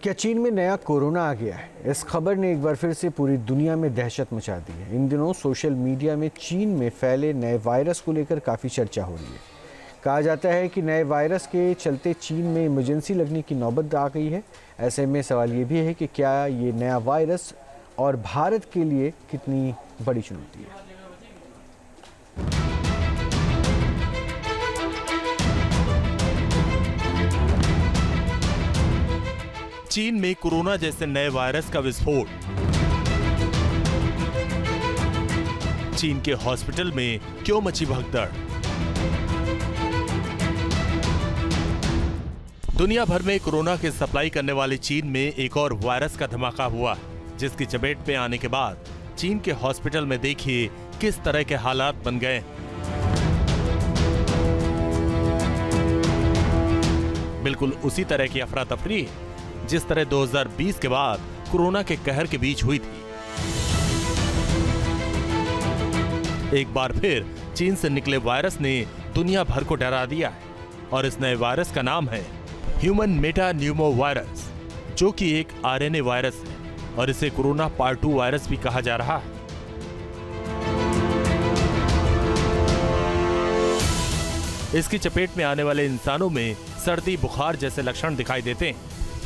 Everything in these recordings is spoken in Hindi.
क्या चीन में नया कोरोना आ गया है? इस खबर ने एक बार फिर से पूरी दुनिया में दहशत मचा दी है। इन दिनों सोशल मीडिया में चीन में फैले नए वायरस को लेकर काफ़ी चर्चा हो रही है। कहा जाता है कि नए वायरस के चलते चीन में इमरजेंसी लगने की नौबत आ गई है। ऐसे में सवाल ये भी है कि क्या ये नया वायरस और भारत के लिए कितनी बड़ी चुनौती है। चीन में कोरोना जैसे नए वायरस का विस्फोट। चीन के हॉस्पिटल में क्यों मची भगदड़? दुनिया भर में कोरोना की सप्लाई करने वाली चीन में एक और वायरस का धमाका हुआ, जिसकी चपेट में आने के बाद चीन के हॉस्पिटल में देखिए किस तरह के हालात बन गए। बिल्कुल उसी तरह की अफरा तफरी जिस तरह 2020 के बाद कोरोना के कहर के बीच हुई थी। एक बार फिर चीन से निकले वायरस ने दुनिया भर को डरा दिया है और इस नए वायरस का नाम है ह्यूमन मेटा न्यूमो वायरस, जो कि एक आरएनए वायरस है और इसे कोरोना पार्ट 2 वायरस भी कहा जा रहा है। इसकी चपेट में आने वाले इंसानों में सर्दी, बुखार जैसे लक्षण दिखाई देते हैं,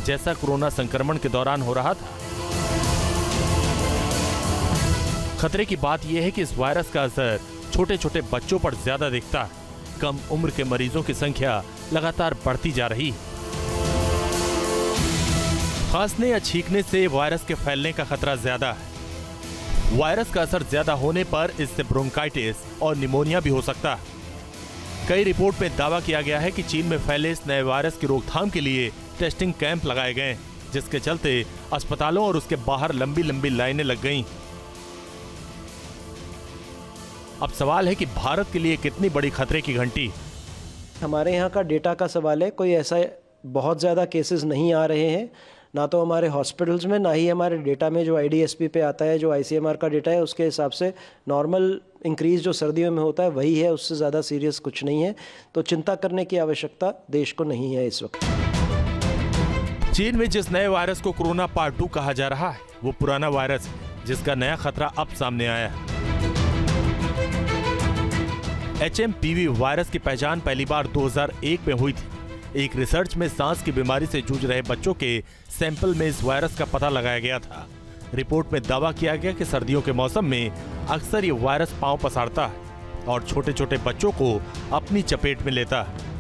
जैसा कोरोना संक्रमण के दौरान हो रहा था। खतरे की बात यह है कि इस वायरस का असर छोटे छोटे बच्चों पर ज्यादा दिखता है। कम उम्र के मरीजों की संख्या लगातार बढ़ती जा रही है। खांसने या छींकने से वायरस के फैलने का खतरा ज्यादा है। वायरस का असर ज्यादा होने पर इससे ब्रोंकाइटिस और निमोनिया भी हो सकता है। कई रिपोर्ट में दावा किया गया है कि चीन में फैले इस नए वायरस की रोकथाम के लिए टेस्टिंग कैंप लगाए गए, जिसके चलते अस्पतालों और उसके बाहर लंबी लंबी लाइनें लग गईं। अब सवाल है कि भारत के लिए कितनी बड़ी खतरे की घंटी। हमारे यहाँ का डेटा का सवाल है, कोई ऐसा बहुत ज़्यादा केसेस नहीं आ रहे हैं, ना तो हमारे हॉस्पिटल्स में, ना ही हमारे डेटा में जो IDSP पे आता है, जो ICMR का डेटा है, उसके हिसाब से नॉर्मल इंक्रीज जो सर्दियों में होता है वही है, उससे ज़्यादा सीरियस कुछ नहीं है। तो चिंता करने की आवश्यकता देश को नहीं है इस वक्त। चीन में जिस नए वायरस को कोरोना पार्ट 2 कहा जा रहा है, वो पुराना वायरस है, जिसका नया खतरा अब सामने आया है। HMPV वायरस की पहचान पहली बार 2001 में हुई थी। एक रिसर्च में सांस की बीमारी से जूझ रहे बच्चों के सैंपल में इस वायरस का पता लगाया गया था। रिपोर्ट में दावा किया गया कि सर्दियों के मौसम में अक्सर ये वायरस पांव पसारता है और छोटे छोटे बच्चों को अपनी चपेट में लेता है।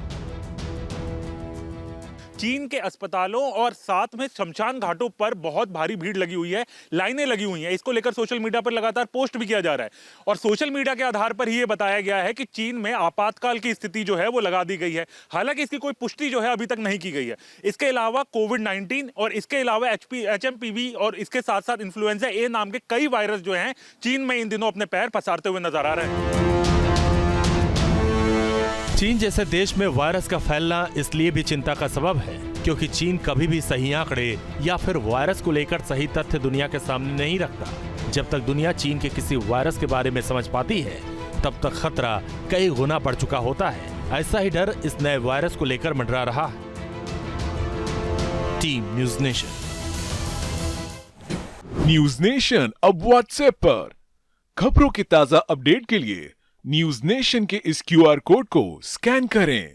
चीन के अस्पतालों और साथ में शमशान घाटों पर बहुत भारी भीड़ लगी हुई है, लाइनें लगी हुई हैं। इसको लेकर सोशल मीडिया पर लगातार पोस्ट भी किया जा रहा है और सोशल मीडिया के आधार पर ही ये बताया गया है कि चीन में आपातकाल की स्थिति जो है वो लगा दी गई है। हालांकि इसकी कोई पुष्टि जो है अभी तक नहीं की गई है। इसके अलावा कोविड-19 और इसके अलावा HMPV और इसके साथ साथ इन्फ्लुएंजा ए नाम के कई वायरस जो हैं चीन में इन दिनों अपने पैर पसारते हुए नजर आ रहे हैं। चीन जैसे देश में वायरस का फैलना इसलिए भी चिंता का सबब है क्योंकि चीन कभी भी सही आंकड़े या फिर वायरस को लेकर सही तथ्य दुनिया के सामने नहीं रखता। जब तक दुनिया चीन के किसी वायरस के बारे में समझ पाती है, तब तक खतरा कई गुना बढ़ चुका होता है। ऐसा ही डर इस नए वायरस को लेकर मंडरा रहा है। Team news nation. News nation अब व्हाट्सएप पर खबरों के ताजा अपडेट के लिए न्यूज नेशन के इस QR कोड को स्कैन करें।